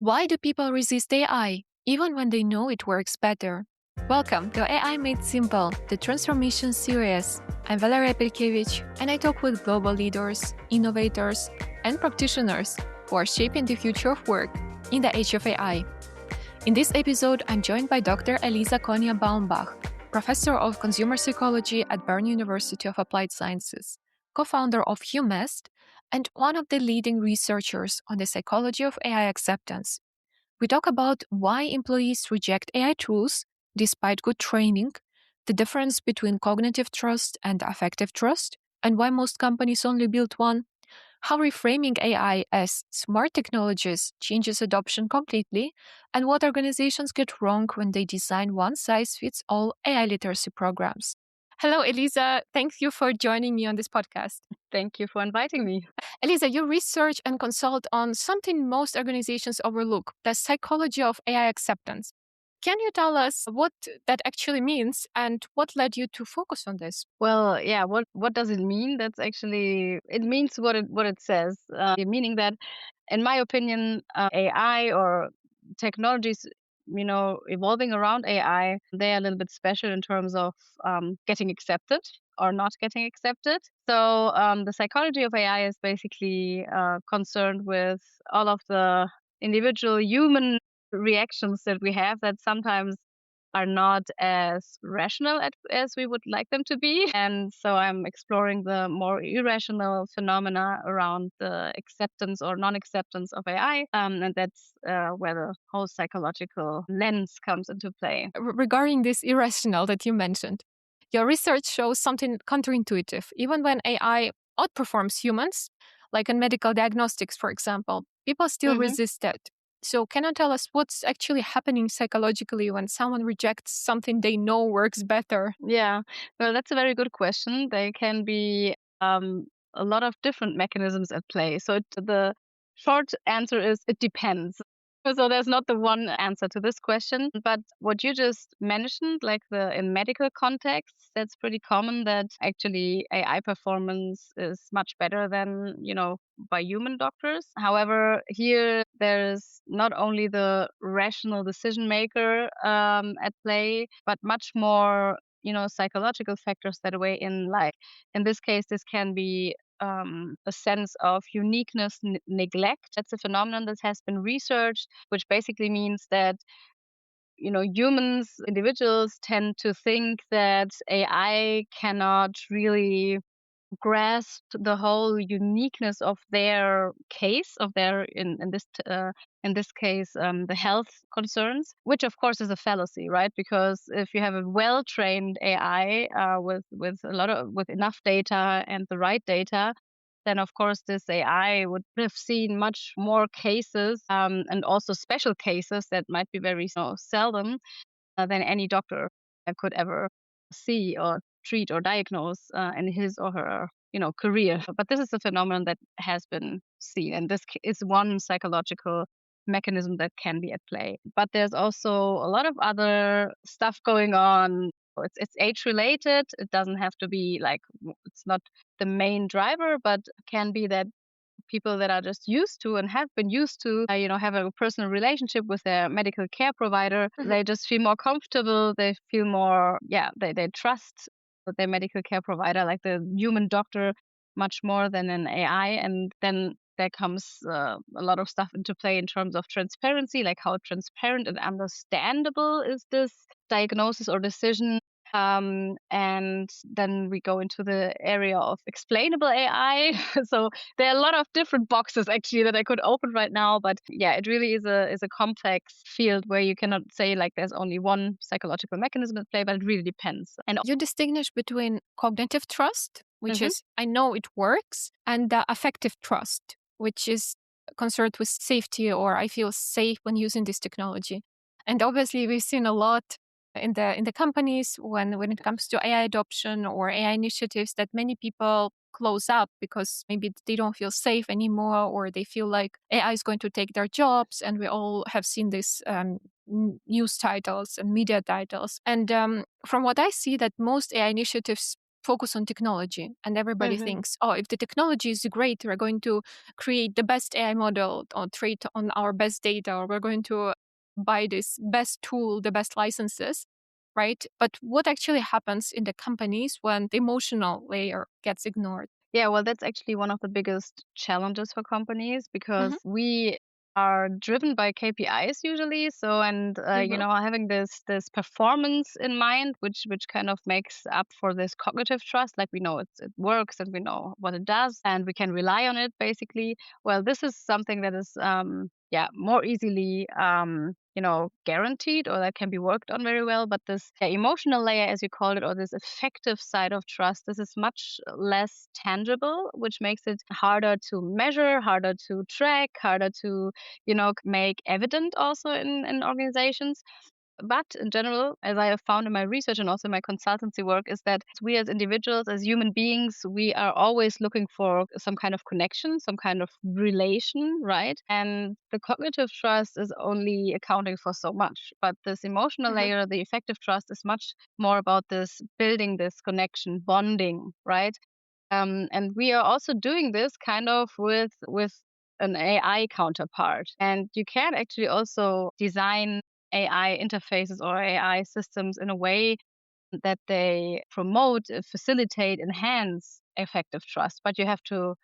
Why do people resist AI, even when they know it works better? Welcome to AI Made Simple, the transformation series. I'm Valeria Perkevich, and I talk with global leaders, innovators, and practitioners who are shaping the future of work in the age of AI. In this episode, I'm joined by Dr. Elisa Konya-Baumbach, professor of consumer psychology at Bern University of Applied Sciences, co-founder of HUMEST, and one of the leading researchers on the psychology of AI acceptance. We talk about why employees reject AI tools despite good training, the difference between cognitive trust and affective trust, and why most companies only build one, how reframing AI as smart technologies changes adoption completely, and what organizations get wrong when they design one-size-fits-all AI literacy programs. Hello, Elisa. Thank you for joining me on this podcast. Thank you for inviting me. Elisa, you research and consult on something most organizations overlook, the psychology of AI acceptance. Can you tell us what that actually means and what led you to focus on this? Well, yeah, what does it mean? That's actually it means what it says. Meaning that, in my opinion, AI or technologies, evolving around AI, they are a little bit special in terms of getting accepted or not getting accepted. So the psychology of AI is basically concerned with all of the individual human reactions that we have that sometimes are not as rational as we would like them to be. And so I'm exploring the more irrational phenomena around the acceptance or non-acceptance of AI. And that's where the whole psychological lens comes into play. Regarding this irrational that you mentioned, your research shows something counterintuitive. Even when AI outperforms humans, like in medical diagnostics, for example, people still resist it. So can you tell us what's actually happening psychologically when someone rejects something they know works better? Yeah, well, that's a very good question. There can be a lot of different mechanisms at play. So the short answer is it depends. So there's not the one answer to this question, but what you just mentioned, like the in medical contexts, that's pretty common that actually AI performance is much better than, by human doctors. However, here there's not only the rational decision maker at play, but much more psychological factors that weigh in. Like in this case, this can be a sense of uniqueness neglect. That's a phenomenon that has been researched, which basically means that humans, individuals tend to think that AI cannot really grasp the whole uniqueness of their case, of their in this case the health concerns, which of course is a fallacy, right? Because if you have a well trained AI with enough data and the right data, then of course this AI would have seen much more cases and also special cases that might be very seldom than any doctor could ever see or treat or diagnose in his or her career. But this is a phenomenon that has been seen, and this is one psychological mechanism that can be at play. But there's also a lot of other stuff going on. It's age related. It doesn't have to be like, it's not the main driver, but can be that people that are just used to and have been used to, have a personal relationship with their medical care provider. They just feel more comfortable. They feel more, they trust their medical care provider, like the human doctor, much more than an AI. And then there comes a lot of stuff into play in terms of transparency, like how transparent and understandable is this diagnosis or decision. And then we go into the area of explainable AI. So there are a lot of different boxes actually that I could open right now, but yeah, it really is a complex field where you cannot say like there's only one psychological mechanism at play, but it really depends. And you distinguish between cognitive trust, which is I know it works, and the affective trust, which is concerned with safety or I feel safe when using this technology. And obviously we've seen a lot in the companies when it comes to AI adoption or AI initiatives that many people close up because maybe they don't feel safe anymore or they feel like AI is going to take their jobs. And we all have seen this news titles and media titles. And from what I see, that most AI initiatives focus on technology, and everybody Hmm. thinks, oh, if the technology is great, we're going to create the best AI model or trade on our best data, or we're going to buy this best tool, the best licenses, right? But what actually happens in the companies when the emotional layer gets ignored? Yeah, well, that's actually one of the biggest challenges for companies because Hmm. we are driven by KPIs usually. So, and Hmm. having this performance in mind, which kind of makes up for this cognitive trust, like we know it works and we know what it does and we can rely on it basically. Well, this is something that is more easily guaranteed, or that can be worked on very well. But this emotional layer, as you called it, or this effective side of trust, this is much less tangible, which makes it harder to measure, harder to track, harder to make evident also in organizations. But in general, as I have found in my research and also my consultancy work, is that we as individuals, as human beings, we are always looking for some kind of connection, some kind of relation, right? And the cognitive trust is only accounting for so much. But this emotional Hmm. layer, the effective trust, is much more about this building this connection, bonding, right? And we are also doing this kind of with an AI counterpart. And you can actually also design AI interfaces or AI systems in a way that they promote, facilitate, enhance effective trust. But you have to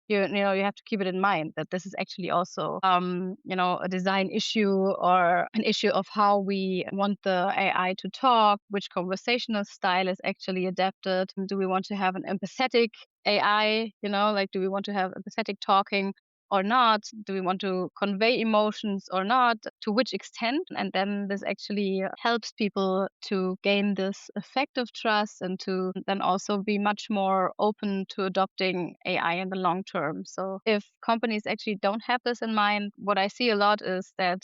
you have to keep it in mind that this is actually also a design issue or an issue of how we want the AI to talk, which conversational style is actually adapted. Do we want to have an empathetic AI, like do we want to have empathetic talking or not? Do we want to convey emotions or not? To which extent? And then this actually helps people to gain this effective trust and to then also be much more open to adopting AI in the long term. So if companies actually don't have this in mind, what I see a lot is that,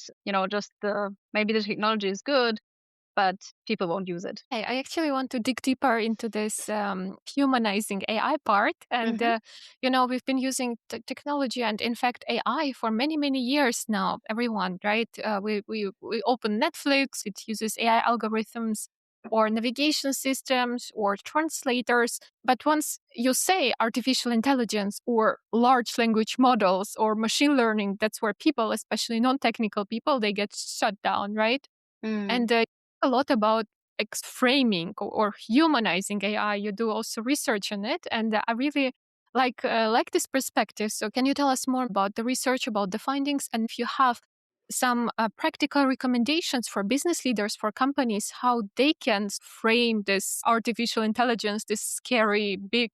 just maybe the technology is good, but people won't use it. Hey, I actually want to dig deeper into this humanizing AI part. And, Hmm. we've been using technology and, in fact, AI for many, many years now. Everyone, right? We open Netflix, it uses AI algorithms or navigation systems or translators. But once you say artificial intelligence or large language models or machine learning, that's where people, especially non technical people, they get shut down, right? Mm. And a lot about framing or humanizing AI. You do also research on it, and I really like this perspective. So, can you tell us more about the research, about the findings, and if you have some practical recommendations for business leaders, for companies, how they can frame this artificial intelligence, this scary big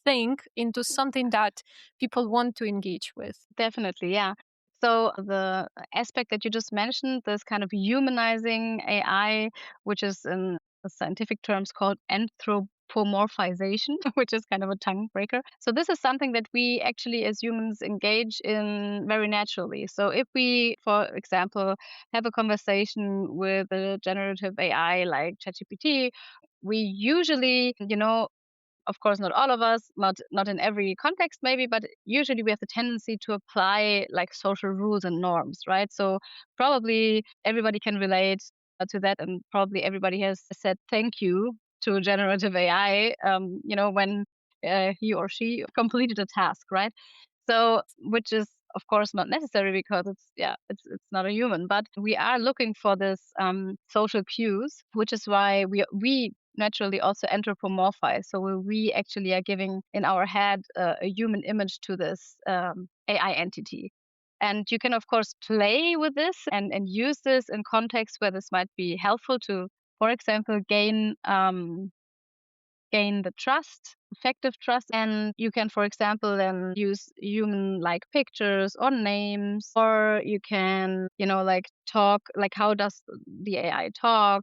thing, into something that people want to engage with? Definitely, yeah. So the aspect that you just mentioned, this kind of humanizing AI, which is in the scientific terms called anthropomorphization, which is kind of a tongue breaker. So this is something that we actually as humans engage in very naturally. So if we, for example, have a conversation with a generative AI like ChatGPT, we usually, of course not all of us, not in every context maybe, but usually we have the tendency to apply like social rules and norms, right? So probably everybody can relate to that, and probably everybody has said thank you to generative AI when he or she completed a task, right? So, which is of course not necessary because it's not a human, but we are looking for this social cues, which is why we naturally also anthropomorphize. So we actually are giving in our head a human image to this AI entity. And you can of course play with this and use this in contexts where this might be helpful to, for example, gain the trust, effective trust. And you can, for example, then use human like pictures or names, or you can, like talk, like how does the AI talk,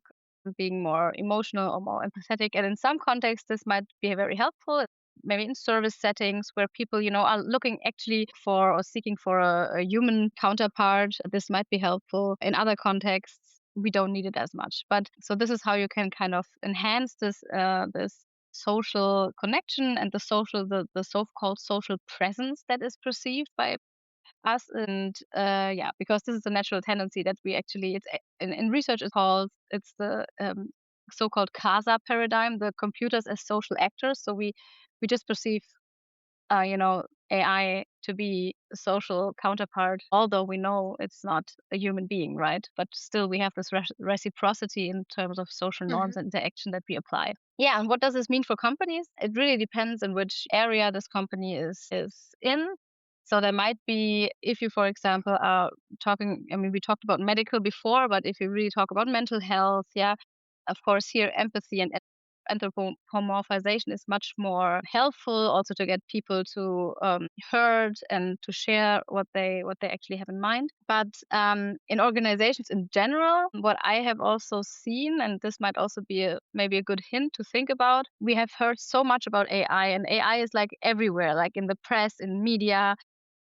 being more emotional or more empathetic. And in some contexts, this might be very helpful. Maybe in service settings where people, are looking actually for or seeking for a human counterpart, this might be helpful. In other contexts, we don't need it as much. But so this is how you can kind of enhance this social connection and the so-called social presence that is perceived by us. And because this is a natural tendency that we actually, in research it's called, it's the so-called CASA paradigm, the computers as social actors. So we just perceive AI to be a social counterpart, although we know it's not a human being, right? But still, we have this reciprocity in terms of social norms Mhm. and interaction that we apply. Yeah, and what does this mean for companies? It really depends on which area this company is in. So there might be, if you, for example, are talking. I mean, we talked about medical before, but if you really talk about mental health, yeah, of course, here empathy and anthropomorphization is much more helpful, also to get people to heard and to share what they actually have in mind. But in organizations in general, what I have also seen, and this might also be maybe a good hint to think about, we have heard so much about AI, and AI is like everywhere, like in the press, in media,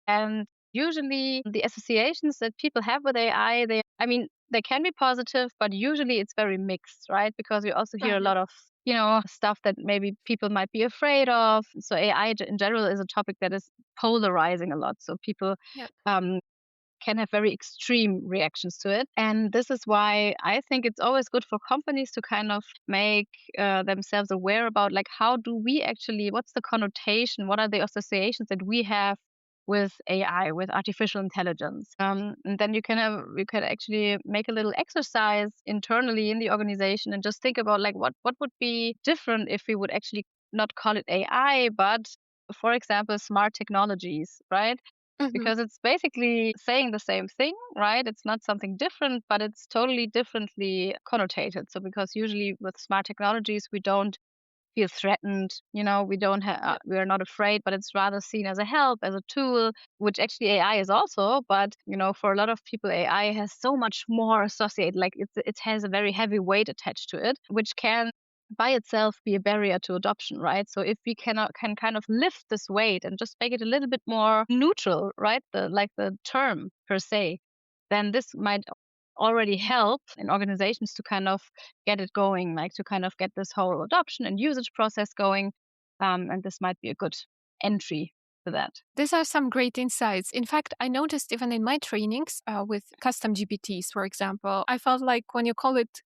and usually the associations that people have with AI, I mean, they can be positive, but usually it's very mixed, right? Because we also hear a Mhm. lot of, stuff that maybe people might be afraid of. So AI in general is a topic that is polarizing a lot. So people Yeah. um, can have very extreme reactions to it. And this is why I think it's always good for companies to kind of make themselves aware about, like, how do we actually, what's the connotation, what are the associations that we have with AI, with artificial intelligence. And then you can actually make a little exercise internally in the organization and just think about, like, what would be different if we would actually not call it AI, but for example, smart technologies, right? Mhm. Because it's basically saying the same thing, right? It's not something different, but it's totally differently connotated. So because usually with smart technologies, we don't feel threatened, we don't Yeah. we are not afraid, but it's rather seen as a help, as a tool, which actually AI is also. But for a lot of people, AI has so much more associated, like it has a very heavy weight attached to it, which can by itself be a barrier to adoption, right? So if we can kind of lift this weight and just make it a little bit more neutral, right, the term per se, then this might already help in organizations to kind of get it going, like to kind of get this whole adoption and usage process going. And this might be a good entry to that. These are some great insights. In fact, I noticed even in my trainings with custom GPTs, for example, I felt like when you call it,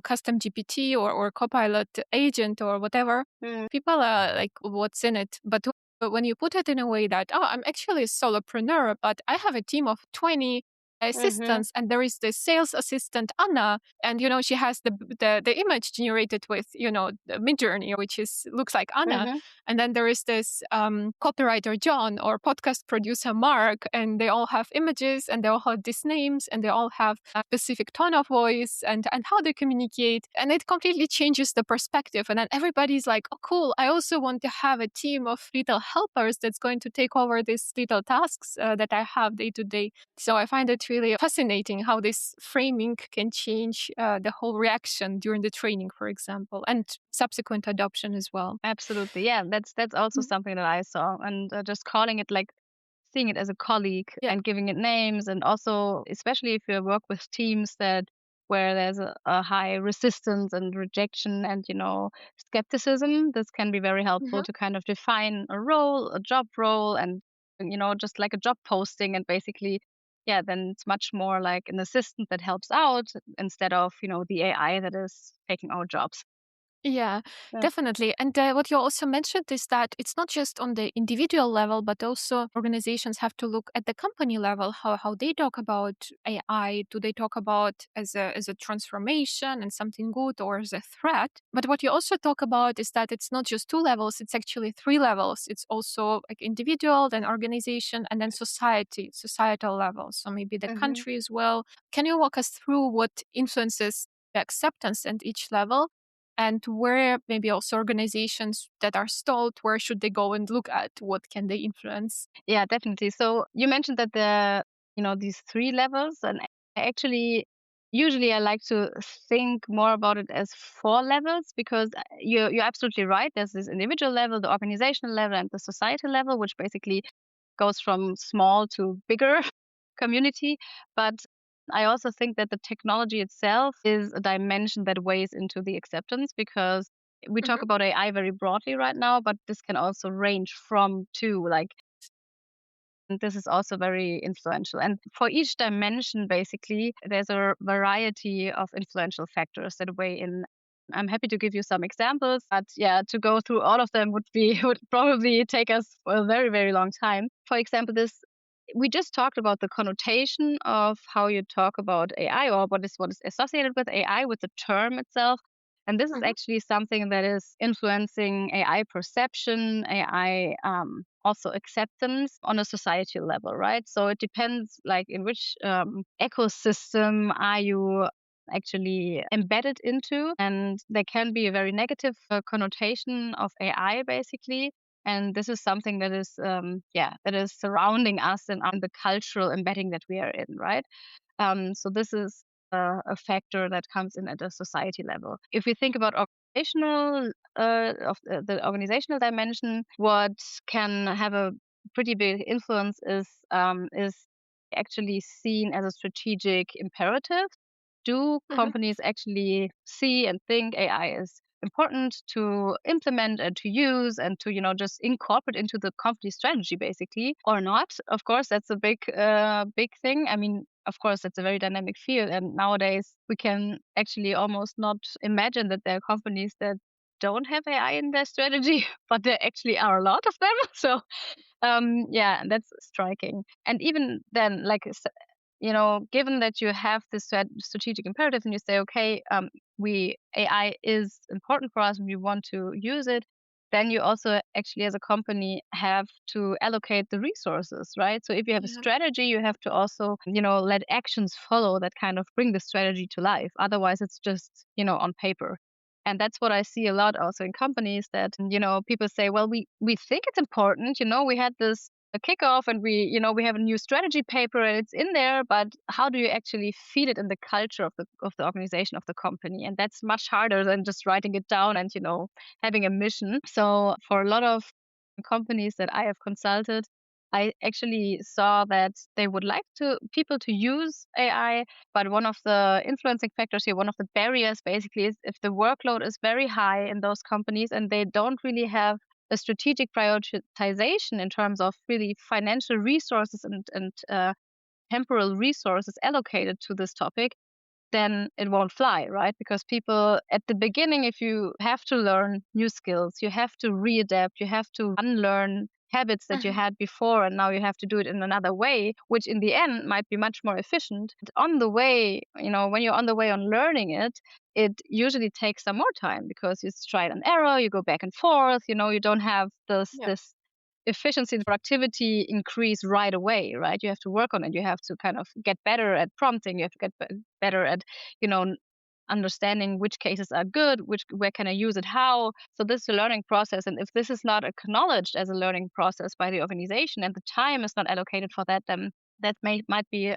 custom GPT or Copilot agent or whatever, Mm. people are like, what's in it? But when you put it in a way that, oh, I'm actually a solopreneur, but I have a team of 20 Mm-hmm. assistants, and there is the sales assistant Anna, and she has the image generated with the Midjourney, which is looks like Anna, Mm-hmm. and then there is this copywriter John or podcast producer Mark, and they all have images and they all have these names and they all have a specific tone of voice and how they communicate. And it completely changes the perspective. And then everybody's like, oh, cool. I also want to have a team of little helpers that's going to take over these little tasks that I have day to day. So I find it really fascinating how this framing can change the whole reaction during the training, for example, and subsequent adoption as well. Absolutely. Yeah, that's also Mhm. something that I saw. And just calling it, like, seeing it as a colleague Yeah. and giving it names. And also, especially if you work with teams that where there's a high resistance and rejection and skepticism, this can be very helpful Mhm. to kind of define a role, a job role, and just like a job posting. And basically, yeah, then it's much more like an assistant that helps out instead of the AI that is taking our jobs. Yeah, Yeah. definitely. And what you also mentioned is that it's not just on the individual level, but also organizations have to look at the company level, how they talk about AI. Do they talk about as a transformation and something good or as a threat? But what you also talk about is that it's not just two levels, it's actually three levels. It's also like individual, then organization, and then societal level. So maybe the Hmm. country as well. Can you walk us through what influences the acceptance at each level? And where maybe also organizations that are stalled, where should they go and look at what can they influence? Yeah, definitely. So you mentioned that these three levels, and actually, usually I like to think more about it as four levels, because you're absolutely right. There's this individual level, the organizational level, and the societal level, which basically goes from small to bigger community. But I also think that the technology itself is a dimension that weighs into the acceptance, because we talk Mhm. about AI very broadly right now, but this can also range from to, like, and this is also very influential. And for each dimension, basically, there's a variety of influential factors that weigh in. I'm happy to give you some examples, but yeah, to go through all of them would probably take us for a very, very long time. For example, this we just talked about the connotation of how you talk about AI, or what is associated with AI, with the term itself. And this is Mhm. actually something that is influencing AI perception, AI also acceptance on a societal level, right? So it depends, like in which ecosystem are you actually embedded into, and there can be a very negative connotation of AI, basically. And this is something that is that is surrounding us and on the cultural embedding that we are in, right? So this is a factor that comes in at a society level. If we think about organizational of the organizational dimension, what can have a pretty big influence is actually seen as a strategic imperative. Do Mhm. companies actually see and think AI is important to implement and to use and to just incorporate into the company strategy, basically, or not? Of course, that's a big thing. I mean, of course, it's a very dynamic field, and nowadays we can actually almost not imagine that there are companies that don't have AI in their strategy, but there actually are a lot of them. So yeah, that's striking. And even then, like, given that you have this strategic imperative and you say, okay, we AI is important for us and we want to use it, then you also actually as a company have to allocate the resources, right? So if you have a Yeah. strategy, you have to also, let actions follow that kind of bring the strategy to life. Otherwise, it's just, on paper. And that's what I see a lot also in companies that, people say, well, we think it's important, we had this a kickoff and we have a new strategy paper and it's in there, but how do you actually feed it in the culture of the organization, of the company? And that's much harder than just writing it down and having a mission. So for a lot of companies that I have consulted, I actually saw that they would like to people to use AI, but one of the influencing factors here, one of the barriers basically, is if the workload is very high in those companies and they don't really have a strategic prioritization in terms of really financial resources and temporal resources allocated to this topic, then it won't fly, right? Because people at the beginning, if you have to learn new skills, you have to readapt, you have to unlearn habits that you Mhm. had before, and now you have to do it in another way, which in the end might be much more efficient. But on the way, when you're on the way on learning it, it usually takes some more time because it's trial and error, you go back and forth, you don't have Yeah. this efficiency and productivity increase right away, right? You have to work on it. You have to kind of get better at prompting. You have to get better at, you know, understanding which cases are good, where can I use it, how. So this is a learning process, and if this is not acknowledged as a learning process by the organization, and the time is not allocated for that, then that might be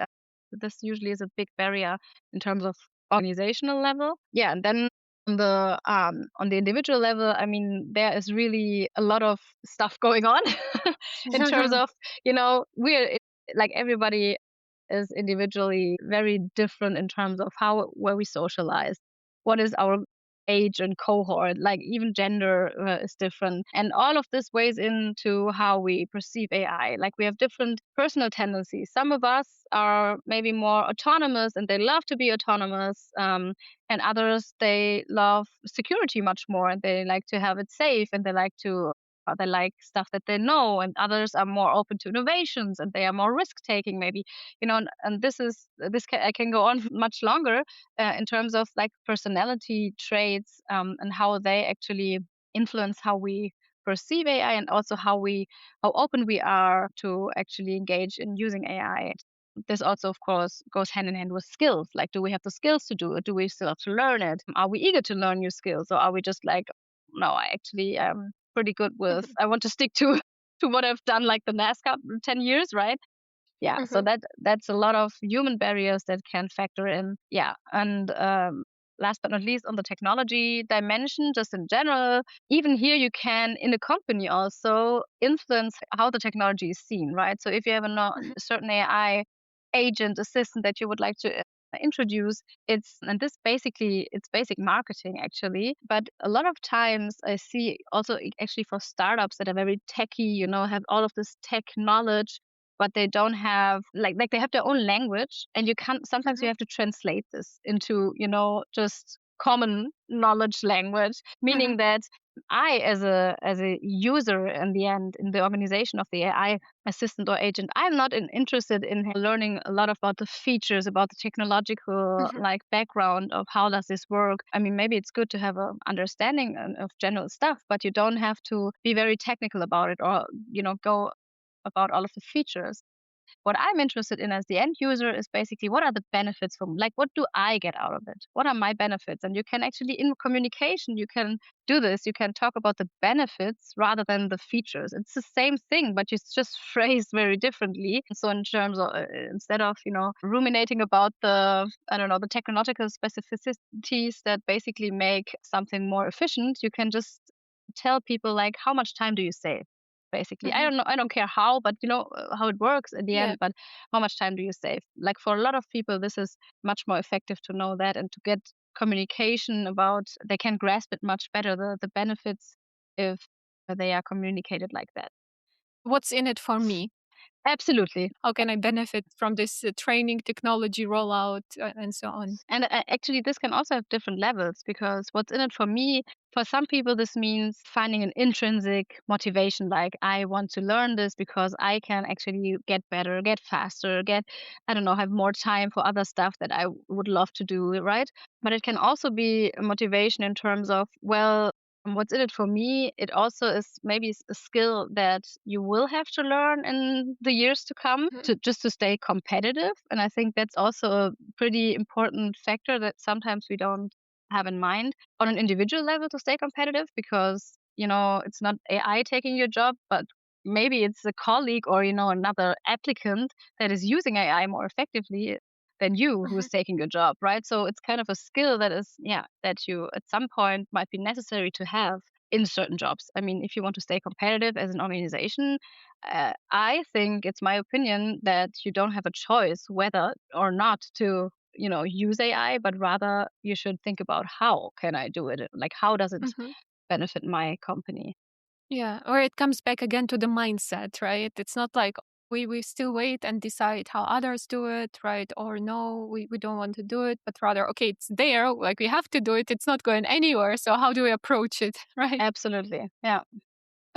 this usually is a big barrier in terms of organizational level. Yeah, and then on the individual level, I mean, there is really a lot of stuff going on in terms of, we're like everybody is individually very different in terms of how where we socialize, what is our age and cohort, like even gender is different, and all of this weighs into how we perceive AI. Like we have different personal tendencies. Some of us are maybe more autonomous and they love to be autonomous, and others, they love security much more and they like to have it safe, and they like stuff that they know, and others are more open to innovations and they are more risk taking, maybe. And I can go on much longer in terms of like personality traits, and how they actually influence how we perceive AI, and also how open we are to actually engage in using AI. This also, of course, goes hand in hand with skills. Like, do we have the skills to do it? Do we still have to learn it? Are we eager to learn new skills, or are we just like, no, I actually am pretty good with. Mhm. I want to stick to to what I've done, like the last 10 years, right? Yeah, so Mhm. that's a lot of human barriers that can factor in. Yeah, and last but not least, on the technology dimension, just in general, even here you can in a company also influence how the technology is seen, right? So if you have Mhm. a certain AI agent assistant that you would like to introduce, this basically, it's basic marketing actually, but a lot of times I see also actually for startups that are very techy, have all of this tech knowledge, but they don't have like they have their own language, and you can't sometimes you Mhm. have to translate this into just common knowledge language, Mhm. meaning that I, as a user in the end, in the organization of the AI assistant or agent, I'm not interested in learning a lot about the features, about the technological Mhm. like background of how does this work. I mean, maybe it's good to have a understanding of general stuff, but you don't have to be very technical about it, or go about all of the features. What I'm interested in as the end user is basically what are the benefits from, like, what do I get out of it? What are my benefits? And you can actually, in communication, you can do this. You can talk about the benefits rather than the features. It's the same thing, but it's just phrased very differently. So in terms of, instead of, ruminating about the, I don't know, the technological specificities that basically make something more efficient, you can just tell people like, how much time do you save? Basically, I Mhm. don't know, I don't care how, but how it works at the Yeah. end. But how much time do you save? Like, for a lot of people, this is much more effective to know that, and to get communication about, they can grasp it much better, the benefits, if they are communicated like that. What's in it for me? Absolutely. How can I benefit from this training, technology rollout, and so on? And actually, this can also have different levels, because what's in it for me, for some people, this means finding an intrinsic motivation. Like, I want to learn this because I can actually get better, get faster, I don't know, have more time for other stuff that I would love to do, right? But it can also be a motivation in terms of, well, what's in it for me? It also is maybe a skill that you will have to learn in the years to come, Mhm. to just to stay competitive. And I think that's also a pretty important factor that sometimes we don't have in mind on an individual level, to stay competitive, because it's not AI taking your job, but maybe it's a colleague, or another applicant that is using AI more effectively than you, who Mhm. is taking your job, right? So it's kind of a skill that is, yeah, that you at some point might be necessary to have in certain jobs. I mean, if you want to stay competitive as an organization, I think it's my opinion that you don't have a choice whether or not to, use AI, but rather you should think about, how can I do it? Like, how does it Mhm. benefit my company? Yeah, or it comes back again to the mindset, right? It's not like we still wait and decide how others do it, right? Or no, we don't want to do it, but rather, okay, it's there, like we have to do it, it's not going anywhere. So how do we approach it, right? Absolutely. Yeah.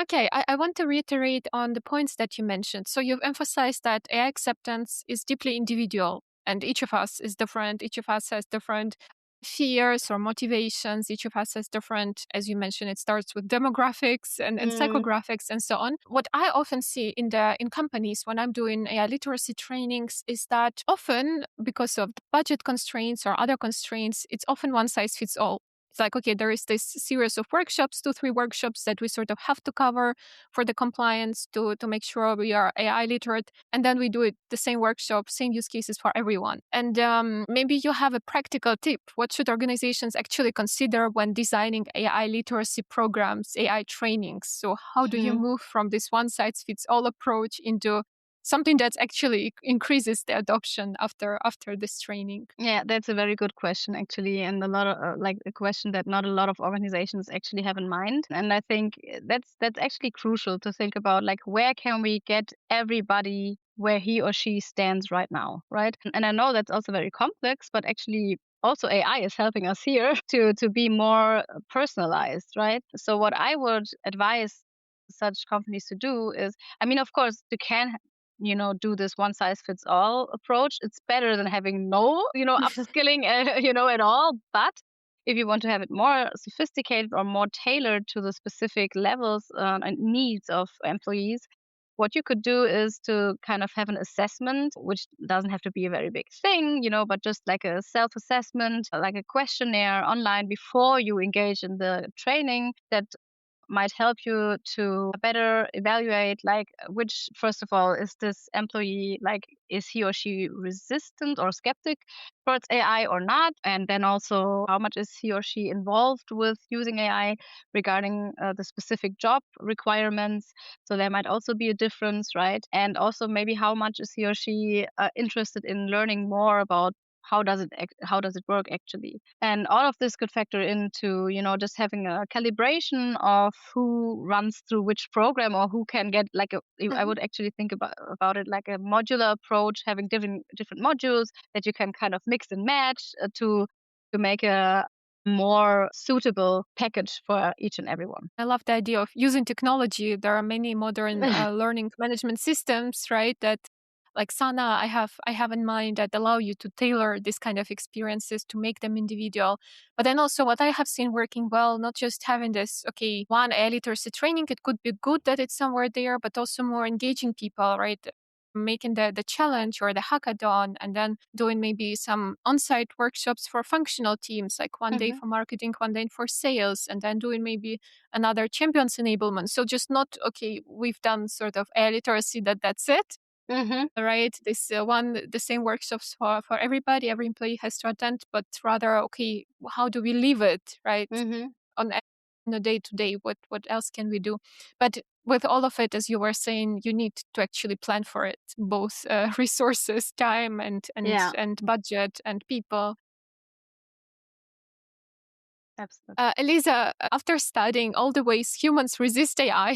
Okay, I want to reiterate on the points that you mentioned. So you've emphasized that AI acceptance is deeply individual and each of us is different. Each of us has different fears or motivations. Each of us has different, as you mentioned, it starts with demographics and Mm, psychographics and so on. What I often see in companies when I'm doing AI literacy trainings is that often, because of the budget constraints or other constraints, it's often one size fits all. It's like, okay, there is this series of workshops, 2, 3 workshops that we sort of have to cover for the compliance to make sure we are AI literate. And then we do it the same workshop, same use cases for everyone. And maybe you have a practical tip. What should organizations actually consider when designing AI literacy programs, AI trainings? So how do you mhm. move from this one size fits all approach into something that actually increases the adoption after this training? Yeah, that's a very good question, actually, and a lot of, like, a question that not a lot of organizations actually have in mind. And I think that's actually crucial to think about, like, where can we get everybody where he or she stands right now, right? And I know that's also very complex, but actually also AI is helping us here to be more personalized, right? So what I would advise such companies to do is, I mean, of course, you can do this one size fits all approach. It's better than having no, upskilling, at all. But if you want to have it more sophisticated or more tailored to the specific levels and needs of employees, what you could do is to kind of have an assessment, which doesn't have to be a very big thing, but just like a self assessment, like a questionnaire online before you engage in the training, that might help you to better evaluate, like, which, first of all, is this employee, like, is he or she resistant or skeptic towards AI or not? And then also, how much is he or she involved with using AI regarding the specific job requirements? So there might also be a difference, right? And also, maybe how much is he or she interested in learning more about how does it work actually? And all of this could factor into, just having a calibration of who runs through which program, or who can get, like, I Mhm. would actually think about it like a modular approach, having different modules that you can kind of mix and match to make a more suitable package for each and everyone. I love the idea of using technology. There are many modern learning management systems, right? That like Sana, I have in mind that allow you to tailor this kind of experiences to make them individual. But then also what I have seen working well, not just having this, okay, one AI literacy training, it could be good that it's somewhere there, but also more engaging people, right? Making the challenge or the hackathon and then doing maybe some on-site workshops for functional teams, like one day Hmm. for marketing, one day for sales, and then doing maybe another champions enablement. So just not, okay, we've done sort of AI literacy, that's it, Hmm. right? This the same workshops for everybody, every employee has to attend, but rather, okay, how do we live it, right? Hmm. On a day to day, what else can we do? But with all of it, as you were saying, you need to actually plan for it, both resources, time, Yeah, and budget and people. absolutely. Elisa, after studying all the ways humans resist AI,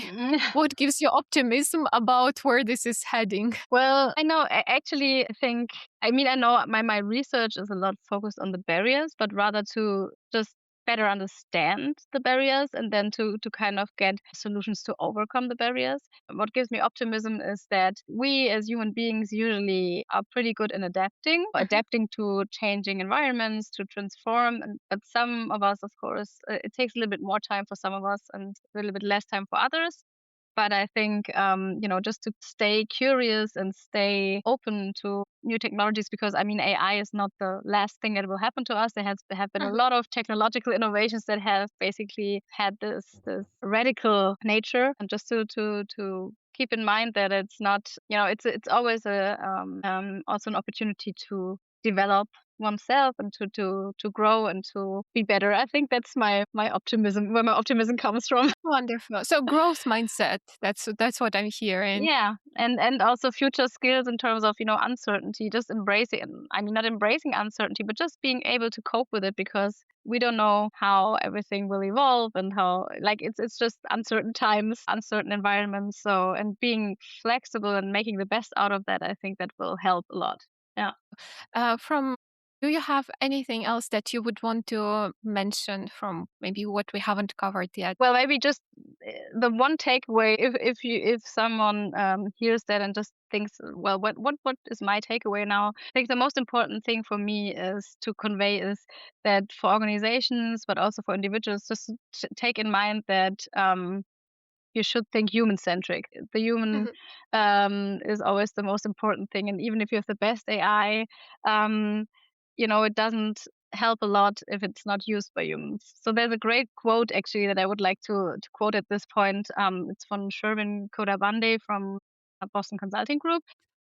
what gives you optimism about where this is heading? Well, I know. I actually think. I mean, I know my research is a lot focused on the barriers, but rather to just better understand the barriers and then to kind of get solutions to overcome the barriers. What gives me optimism is that we as human beings usually are pretty good in adapting to changing environments, to transform. But some of us, of course, it takes a little bit more time for some of us and a little bit less time for others. But I think, just to stay curious and stay open to new technologies, because I mean, AI is not the last thing that will happen to us. There have been a lot of technological innovations that have basically had this radical nature, and just to keep in mind that it's not, it's always also an opportunity to develop oneself and to grow and to be better. I think that's my optimism, where my optimism comes from. Wonderful. So growth mindset. That's what I'm hearing. Yeah, and also future skills in terms of, uncertainty, just embracing, I mean, not embracing uncertainty, but just being able to cope with it, because we don't know how everything will evolve and how, like, it's just uncertain times, uncertain environments. So, and being flexible and making the best out of that, I think that will help a lot. Yeah. From Do you have anything else that you would want to mention from maybe what we haven't covered yet? Well, maybe just the one takeaway, if someone hears that and just thinks, well, what is my takeaway now? I think the most important thing for me is to convey is that for organizations, but also for individuals, just take in mind that you should think human centric. The human is always the most important thing. And even if you have the best AI, it doesn't help a lot if it's not used by humans. So there's a great quote actually that I would like to quote at this point. It's from Sherwin Kodabande from Boston Consulting Group.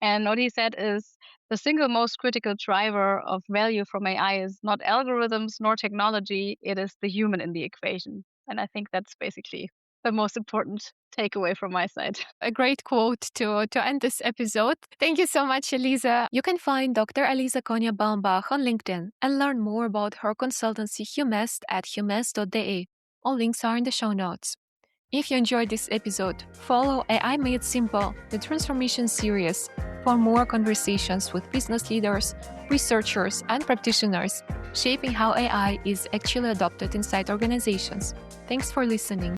And what he said is, the single most critical driver of value from AI is not algorithms nor technology, it is the human in the equation. And I think that's basically the most important takeaway from my side. A great quote to end this episode. Thank you so much, Elisa. You can find Dr. Elisa Konya-Baumbach on LinkedIn and learn more about her consultancy Humest at humest.de. All links are in the show notes. If you enjoyed this episode, follow AI Made Simple, the transformation series, for more conversations with business leaders, researchers, and practitioners, shaping how AI is actually adopted inside organizations. Thanks for listening.